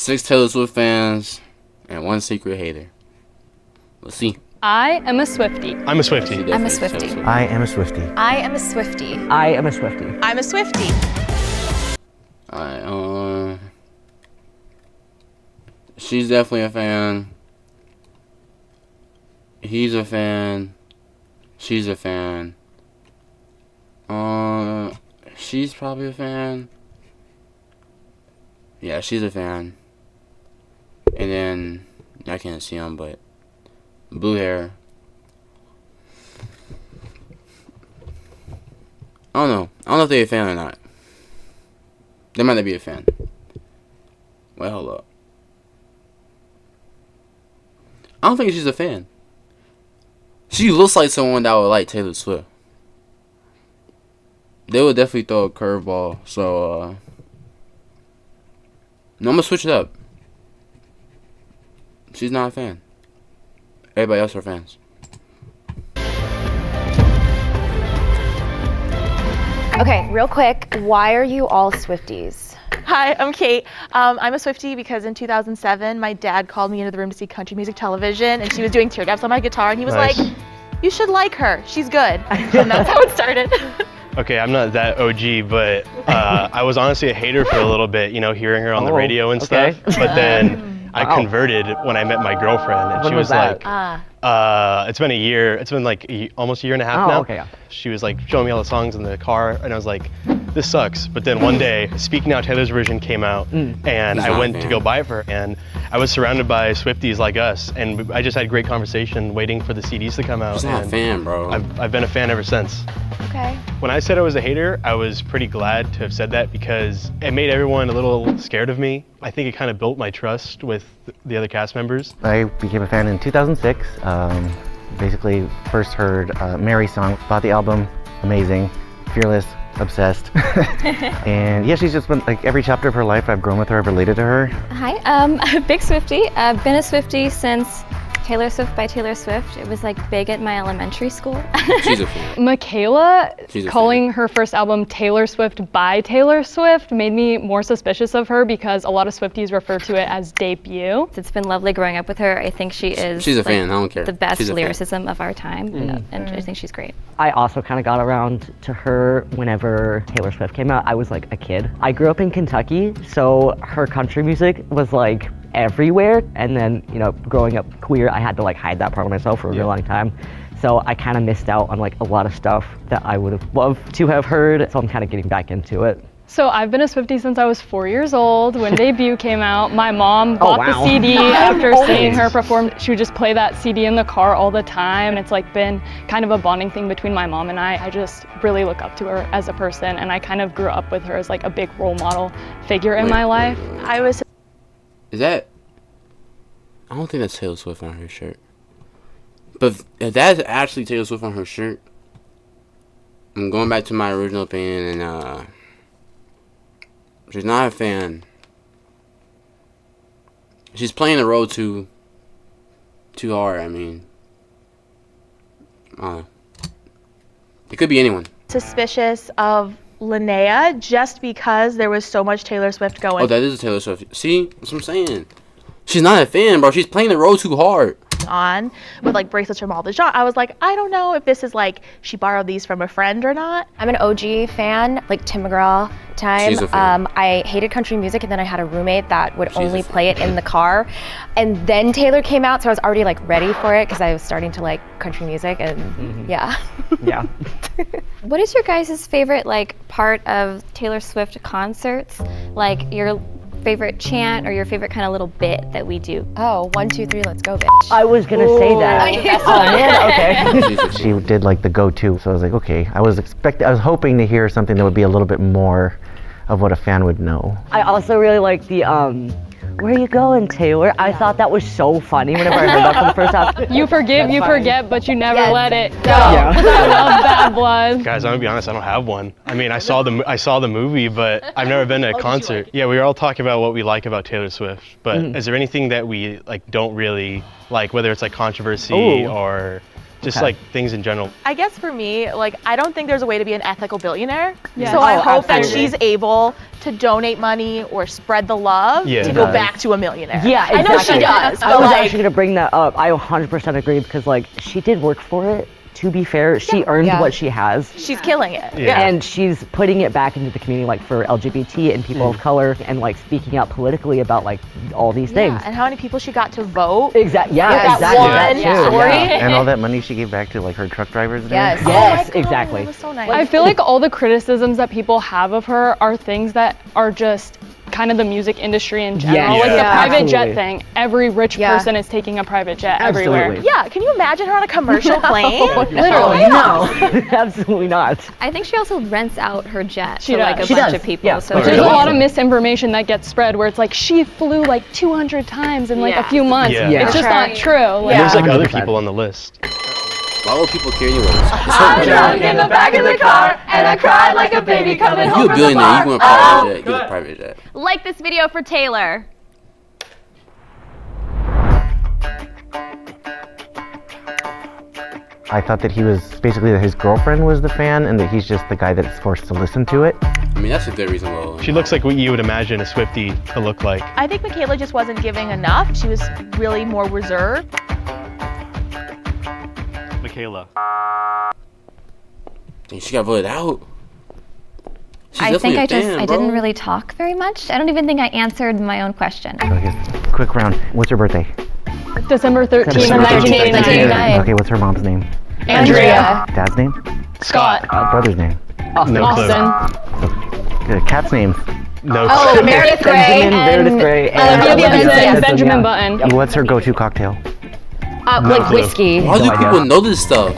6 Taylor Swift fans, and 1 secret hater. Let's see. I am a Swiftie. I'm a Swiftie. I'm a Swiftie. I am a Swiftie. I am a Swiftie. I am a Swiftie. I'm a Swiftie. Alright, she's definitely a fan. He's a fan. She's a fan. She's probably a fan. Yeah, she's a fan. And then, I can't see him, but blue hair. I don't know. I don't know if they're a fan or not. They might not be a fan. Wait, hold up. I don't think she's a fan. She looks like someone that would like Taylor Swift. They would definitely throw a curveball. So, no, I'm gonna switch it up. She's not a fan. Everybody else are fans. Okay, real quick, why are you all Swifties? Hi, I'm Kate. I'm a Swiftie because in 2007, my dad called me into the room to see country music television, and she was doing teardrops on my guitar, and he was like, you should like her, she's good. And that's how it started. Okay, I'm not that OG, but I was honestly a hater for a little bit, you know, hearing her on the radio and stuff. But then I converted when I met my girlfriend, and she was like, it's been a year, it's been like almost a year and a half now. Okay, yeah. She was like showing me all the songs in the car, and I was like, this sucks. But then one day, Speak Now Taylor's version came out, and I went to go buy it for her, and I was surrounded by Swifties like us, and I just had great conversation waiting for the CDs to come out. She's not a fan, bro. I've been a fan ever since. Okay. When I said I was a hater, I was pretty glad to have said that because it made everyone a little scared of me. I think it kind of built my trust with the other cast members. I became a fan in 2006. Basically, first heard Mary's song, bought the album, amazing, fearless, obsessed. And yeah, she's just been like every chapter of her life, I've grown with her, I've related to her. Hi, I'm a big Swiftie. I've been a Swiftie since Taylor Swift by Taylor Swift. It was like big at my elementary school. She's a fan. Michaela She's a calling fan. her first album Taylor Swift by Taylor Swift made me more suspicious of her because a lot of Swifties refer to it as debut. It's been lovely growing up with her. I think she is She's a fan, I don't care. the best She's a fan. lyricism of our time, and I think she's great. I also kind of got around to her whenever Taylor Swift came out. I was like a kid. I grew up in Kentucky, so her country music was like everywhere. And then, you know, growing up queer, I had to like hide that part of myself for a really long time. So I kind of missed out on like a lot of stuff that I would have loved to have heard. So I'm kind of getting back into it. So I've been a Swiftie since I was 4 years old. When Debut came out, my mom bought the CD after seeing her perform. She would just play that CD in the car all the time. And it's like been kind of a bonding thing between my mom and I. I just really look up to her as a person, and I kind of grew up with her as like a big role model figure in my life. I was Is that? I don't think that's Taylor Swift on her shirt. But if that's actually Taylor Swift on her shirt, I'm going back to my original opinion, and she's not a fan. She's playing the role too hard. I mean, I don't know. It could be anyone. suspicious of Linnea just because there was so much Taylor Swift going Oh, that is a Taylor Swift. See, that's what I'm saying. She's not a fan, bro. She's playing the role too hard. on with like bracelets from all the genre. I was like, I don't know if this is like she borrowed these from a friend or not. I'm an OG fan, like Tim McGraw time. She's a fan. I hated country music, and then I had a roommate that would only play it in the car. And then Taylor came out, so I was already like ready for it because I was starting to like country music, and yeah. Yeah. What is your guys' favorite like part of Taylor Swift concerts? Like your favorite chant or your favorite kind of little bit that we do? Oh, 1, 2, 3, let's go, bitch. I was gonna say that. Oh man, okay. She did like the go-to, so I was like, okay. I was hoping to hear something that would be a little bit more of what a fan would know. I also really like the where you going, Taylor? I thought that was so funny whenever I heard that for the first time. You forgive, you forget, but you never let it go. Yeah. I love Bad Blood. Guys, I'm gonna be honest, I don't have one. I mean, I saw the movie, but I've never been to a concert. Yeah, we were all talking about what we like about Taylor Swift, but is there anything that we like don't really like, whether it's like controversy or Just like things in general. I guess for me, like, I don't think there's a way to be an ethical billionaire. Yeah. So I hope that absolutely. she's able to donate money or spread the love Yeah. to go back to a millionaire. Yeah, exactly. I know she does, I but was like, actually gonna bring that up. I 100% agree because like she did work for it. To be fair, she earned what she has. she's killing it. Yeah. And she's putting it back into the community, like for LGBT and people of color, and like speaking out politically about like all these things. And how many people she got to vote. Exactly. Yeah, That exactly. one That too, story. yeah. And all that money she gave back to like her truck drivers. And Yes. everything. Yes, Oh my God, exactly. That was so nice. I feel like all the criticisms that people have of her are things that are just kind of the music industry in general. Yeah. Like the Yeah. private jet Absolutely. thing. Every rich person is taking a private jet everywhere. Absolutely. Yeah, can you imagine her on a commercial plane? Literally, no. Absolutely not. I think she also rents out her jet She to like does. a She bunch does, of people. yeah. So Oh, There's really? a lot of misinformation that gets spread where it's like she flew like 200 times in like a few months. Yeah. Yeah. It's just not true. Like, And there's like other 100%. people on the list. Why would people care anyways? I'm drunk in the back of the car and I cried like a baby coming If home you a from the billionaire, bar. you want a private jet. Get a private jet. like this video for Taylor. I thought that he was basically that his girlfriend was the fan and that he's just the guy that's forced to listen to it. I mean, that's a good reason. Well, She looks like what you would imagine a Swiftie to look like. I think Michaela just wasn't giving enough. She was really more reserved. Michaela. Dang, she got voted out. She's I think definitely a fan, I bro. didn't really talk very much. I don't even think I answered my own question. So I guess quick round. What's her birthday? December 13th, December 13th, 1989. Okay, what's her mom's name? Andrea. Dad's name? Scott. Brother's name? No clue. Austin. Cat's names. No Oh, clue. Meredith Grey. Meredith Grey, and Olivia Olivia Benson, Benson, Benjamin yeah. Button. What's her go-to cocktail? Like clue. whiskey. Why do No idea. people know this stuff?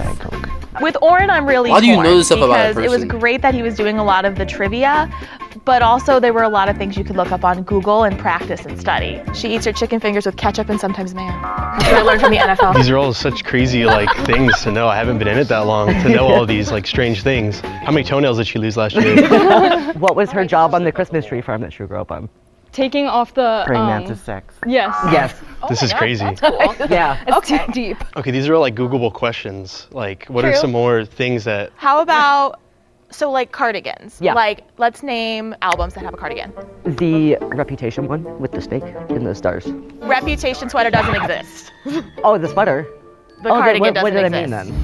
With Oren, I'm really Why do you torn know this stuff about a because it was person? great that he was doing a lot of the trivia, but also there were a lot of things you could look up on Google and practice and study. She eats her chicken fingers with ketchup and sometimes mayo. That's what I learned from the NFL. These are all such crazy like things to know. I haven't been in it that long to know all these like strange things. How many toenails did she lose last year? What was her job on the Christmas tree farm that she grew up on? Taking off the. Praying mantis sex. Yes. Yes. This is crazy. Yeah. It's too deep. Okay, these are all like Googleable questions. Like, what are True. some more things that? How about, so like cardigans? Yeah. Like, let's name albums that have a cardigan. The Reputation one with the snake and the stars. Reputation sweater doesn't exist. Oh, the sweater. The Oh, then cardigan what doesn't did exist. I mean then?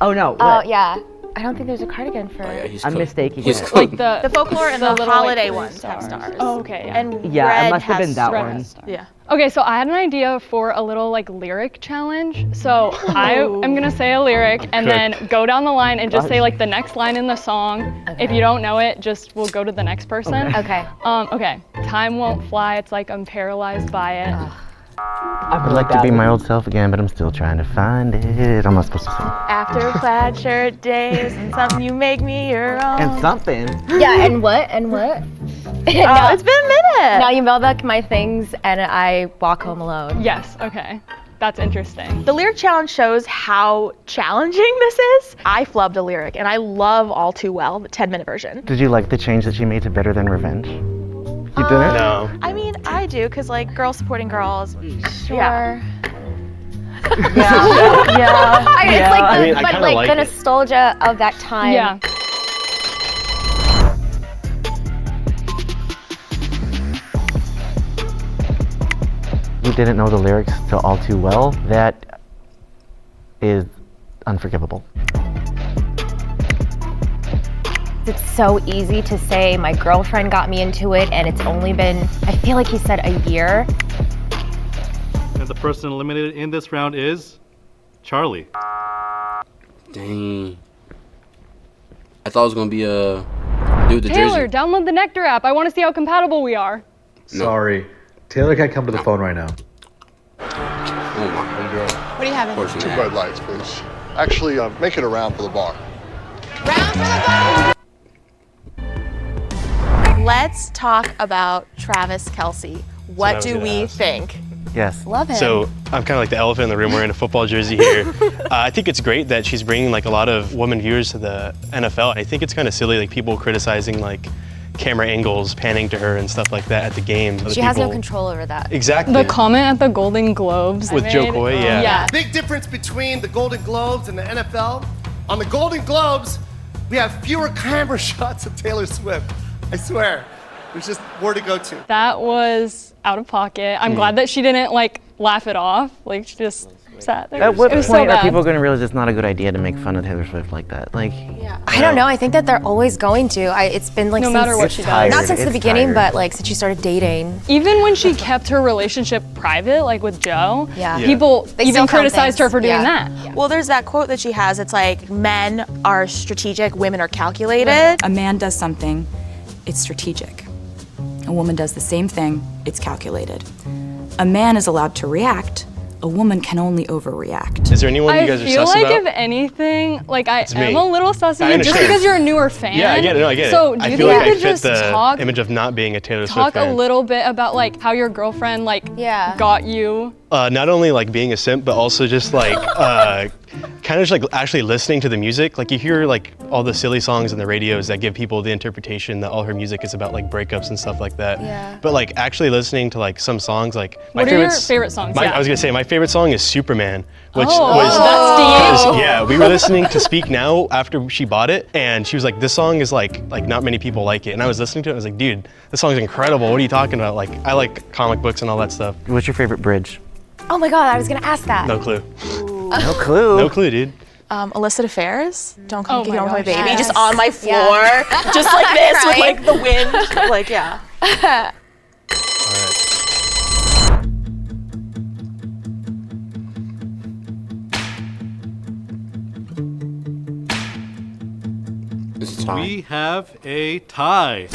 Oh no. Oh, what? yeah. I don't think there's a cardigan for. Oh, yeah, he's I'm cooked. mistaking He's it. cooked. Like the. The folklore and the little, holiday like, ones have stars. Oh, okay. Yeah. And Yeah, red it must have has been that Red one. has stars. Yeah. Okay, so I had an idea for a little like lyric challenge. So I am gonna say a lyric and then go down the line and just say like the next line in the song. If you don't know it, just we'll go to the next person. Okay. Okay. Time won't fly. It's like I'm paralyzed by it. I'd like to be my old self again, but I'm still trying to find it. I'm not supposed to sing. After plaid shirt days and something you make me your own. And something. Yeah, and what? And what? It's been a minute. Now you mail back my things and I walk home alone. Yes. Okay. That's interesting. The lyric challenge shows how challenging this is. I flubbed a lyric and I love All Too Well, the 10-minute version. Did you like the change that she made to Better Than Revenge? You didn't? No. I mean, I do, because like girls supporting girls. Sure. Yeah. Yeah. It's like I the, mean, I but kinda like like the it. nostalgia of that time. Yeah. You didn't know the lyrics to All Too Well? That is unforgivable. It's so easy to say my girlfriend got me into it and it's only been, I feel like he said a year. And the person eliminated in this round is Charlie. Dang. I thought it was gonna be a dude with the Taylor, jersey. download the Nectar app. I want to see how compatible we are. Sorry. Taylor can't come to the phone right now. Oh my. What do you have Of course Two not. Bud Lights, please. Actually, make it around for the bar. Let's talk about Travis Kelce. What I was do gonna we ask. think? Yes. Love him. So I'm kind of like the elephant in the room wearing a football jersey here. I think it's great that she's bringing like a lot of women viewers to the NFL. I think it's kind of silly like people criticizing like camera angles panning to her and stuff like that at the games. She has no control over that. Exactly. The comment at the Golden Globes with Joe Coy, yeah. Big difference between the Golden Globes and the NFL. On the Golden Globes, we have fewer camera shots of Taylor Swift. I swear. There's just more to go to. That was out of pocket. I'm glad that she didn't like laugh it off. Like she just sat there. At what it was point so are bad. people going to realize it's not a good idea to make fun of Taylor Swift like that? Like, I don't know. I think that they're always going to. It's been like No since, matter what she does. not since the It's beginning, tired. but like since she started dating. Even when she kept her relationship private, like with Joe, Yeah. people They even still found criticized her things. for doing Yeah. that. Well, there's that quote that she has. It's like, men are strategic, women are calculated. A man does something, it's strategic. A woman does the same thing, it's calculated. A man is allowed to react, a woman can only overreact. Is there anyone you I guys are feel sus like about? if anything, like I It's me. am a little sus of I you just understand. because you're a newer fan. Yeah, I get it. No, I get so it. do I you feel think like you I could fit just the talk image of not being a Taylor talk Swift a fan. little bit about like how your girlfriend like got you? Not only like being a simp, but also just like kind of just like actually listening to the music. Like you hear like all the silly songs on the radios that give people the interpretation that all her music is about like breakups and stuff like that. Yeah. But like actually listening to like some songs, like What are your favorite songs? I was gonna say my favorite song is Superman, which Oh, was that's deep. yeah. We were listening to Speak Now after she bought it, and she was like, "This song is like not many people like it." And I was listening to it, and I was like, "Dude, this song's incredible. What are you talking about?" Like I like comic books and all that stuff. what's your favorite bridge? Oh my God, I was gonna ask that. No clue. No clue. No clue, dude. Illicit affairs. Don't come Oh get my on my gosh, baby. yes. Just on my floor. Yeah. Just like this with Right. like the wind. Like, yeah. It's a tie. We have a tie.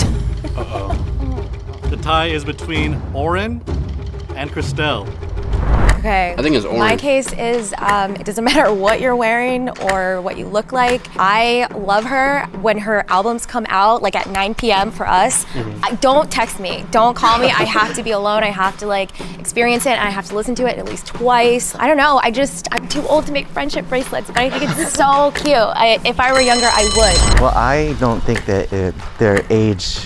The tie is between Oren and Christelle. Okay. I think it's My orange. case is it doesn't matter what you're wearing or what you look like. I love her when her albums come out, like at 9 p.m. for us. Don't text me. Don't call me. I have to be alone. I have to like experience it, and I have to listen to it at least twice. I don't know. I'm too old to make friendship bracelets, but I think it's so cute. If I were younger, I would. Well, I don't think that their age,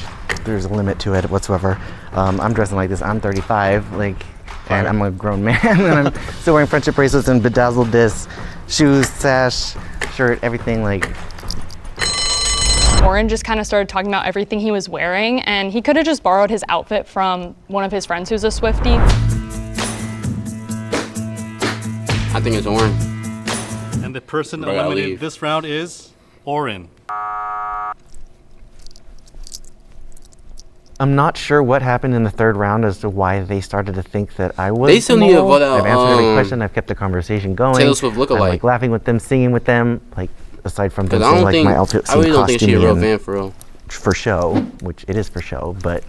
there's a limit to it whatsoever. I'm dressing like this. I'm 35, and I'm a grown man, and I'm still wearing friendship bracelets and bedazzled discs, shoes, sash, shirt, everything like. Oren just kind of started talking about everything he was wearing, and he could have just borrowed his outfit from one of his friends who's a Swiftie. I think it's orange. And the person But I gotta eliminated leave. this round is Oren. I'm not sure what happened in the third round as to why they started to think that I was. They still the need to mole. vote out, I've answered every question. I've kept the conversation going. Taylor Swift I'm lookalike. like laughing with them, singing with them. Like aside from them Because I saying don't like think my outfit I really seemed don't think she's a costumey real and fan for real. for show, which it is for show, but.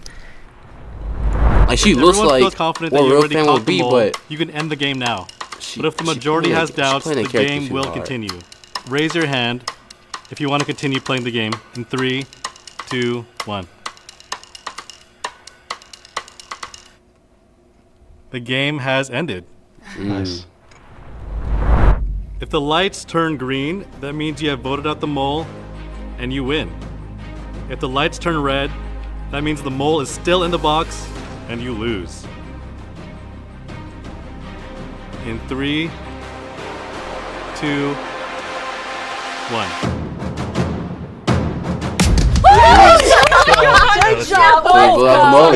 Like she looks Everyone like feels confident what that a you real already fan caught would the be, mole. but You can end the game now. But if the she majority playing has a- she doubts, playing a the character game too will hard. continue. Raise your hand if you want to continue playing the game in 3, 2, 1. The game has ended. Nice. If the lights turn green, that means you have voted out the mole and you win. If the lights turn red, that means the mole is still in the box and you lose. In 3, 2, 1. Good job. Vote out the mole.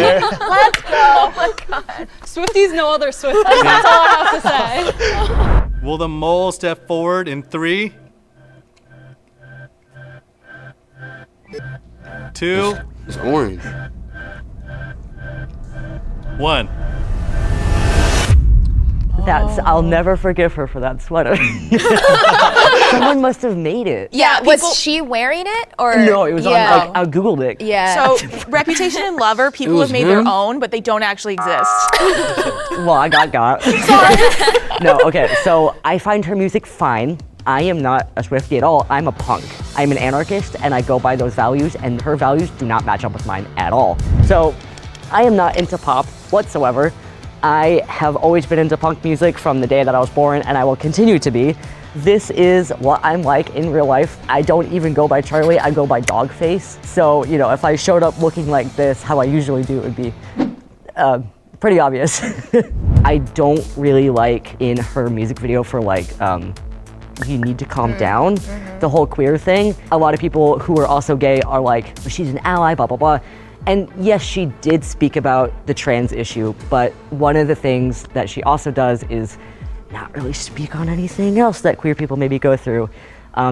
Let's go. Oh my God. Swifties know other Swifties. That's all I have to say. Will the mole step forward in 3, 2, It's orange. 1? I'll never forgive her for that sweater. Someone must have made it. Yeah, people- was she wearing it or? No, it was on, like, I Googled it. Yeah. So, Reputation and Lover, people was have made their him? own, but they don't actually exist. Well, I got. No, okay, so I find her music fine. I am not a Swiftie at all. I'm a punk. I'm an anarchist, and I go by those values, and her values do not match up with mine at all. So, I am not into pop whatsoever. I have always been into punk music from the day that I was born, and I will continue to be. This is what I'm like in real life. I don't even go by Charlie, I go by Dogface. So, you know, if I showed up looking like this, how I usually do, it would be pretty obvious. I don't really like in her music video for like, you need to calm down, the whole queer thing. A lot of people who are also gay are like, she's an ally, blah, blah, blah. And yes, she did speak about the trans issue, but one of the things that she also does is not really speak on anything else that queer people maybe go through.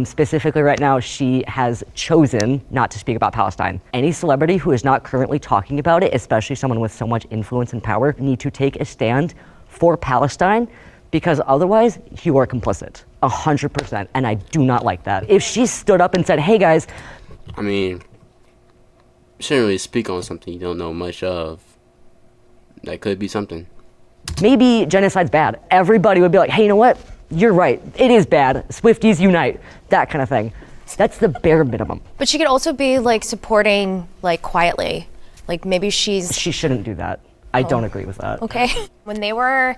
Specifically right now, she has chosen not to speak about Palestine. Any celebrity who is not currently talking about it, especially someone with so much influence and power, need to take a stand for Palestine, because otherwise you are complicit, 100%, and I do not like that. If she stood up and said, hey guys. I mean, you shouldn't really speak on something you don't know much of. That could be something. Maybe genocide's bad. Everybody would be like, hey, you know what? You're right, it is bad. Swifties unite, that kind of thing. That's the bare minimum. But she could also be like supporting like quietly. Like maybe she shouldn't do that. I don't agree with that. Okay. When they were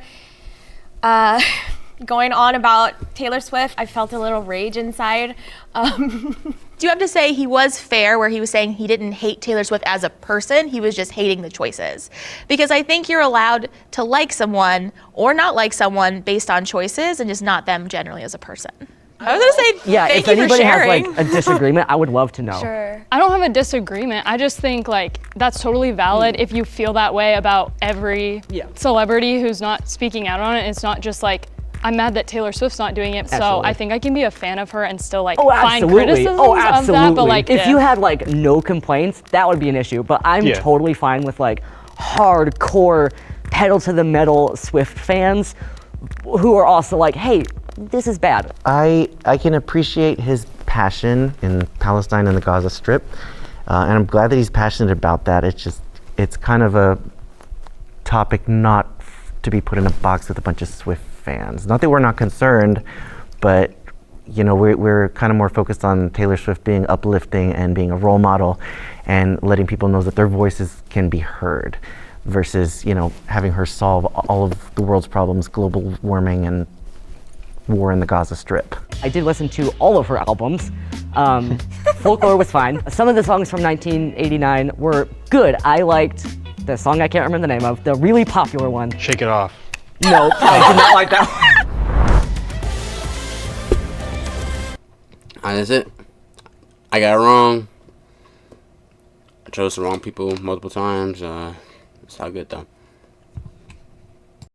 going on about Taylor Swift, I felt a little rage inside. Do you have to say he was fair where he was saying he didn't hate Taylor Swift as a person, he was just hating the choices? Because I think you're allowed to like someone or not like someone based on choices and just not them generally as a person. I was gonna say, yeah, thank if you for anybody has sharing. like a disagreement, I would love to know. Sure. I don't have a disagreement. I just think like that's totally valid if you feel that way about every celebrity who's not speaking out on it. It's not just like, I'm mad that Taylor Swift's not doing it, so I think I can be a fan of her and still like find criticisms of that, but like if you had like no complaints, that would be an issue, but I'm totally fine with like hardcore pedal to the metal Swift fans who are also like, hey, this is bad. I can appreciate his passion in Palestine and the Gaza Strip, and I'm glad that he's passionate about that. It's kind of a topic not to be put in a box with a bunch of Swift fans. Not that we're not concerned, but you know, we're kind of more focused on Taylor Swift being uplifting and being a role model and letting people know that their voices can be heard versus, you know, having her solve all of the world's problems, global warming and war in the Gaza Strip. I did listen to all of her albums. Folklore was fine. Some of the songs from 1989 were good. I liked the song I can't remember the name of, the really popular one. Shake It Off. No, I did not like that one. That's it. I got it wrong. I chose the wrong people multiple times. It's all good though.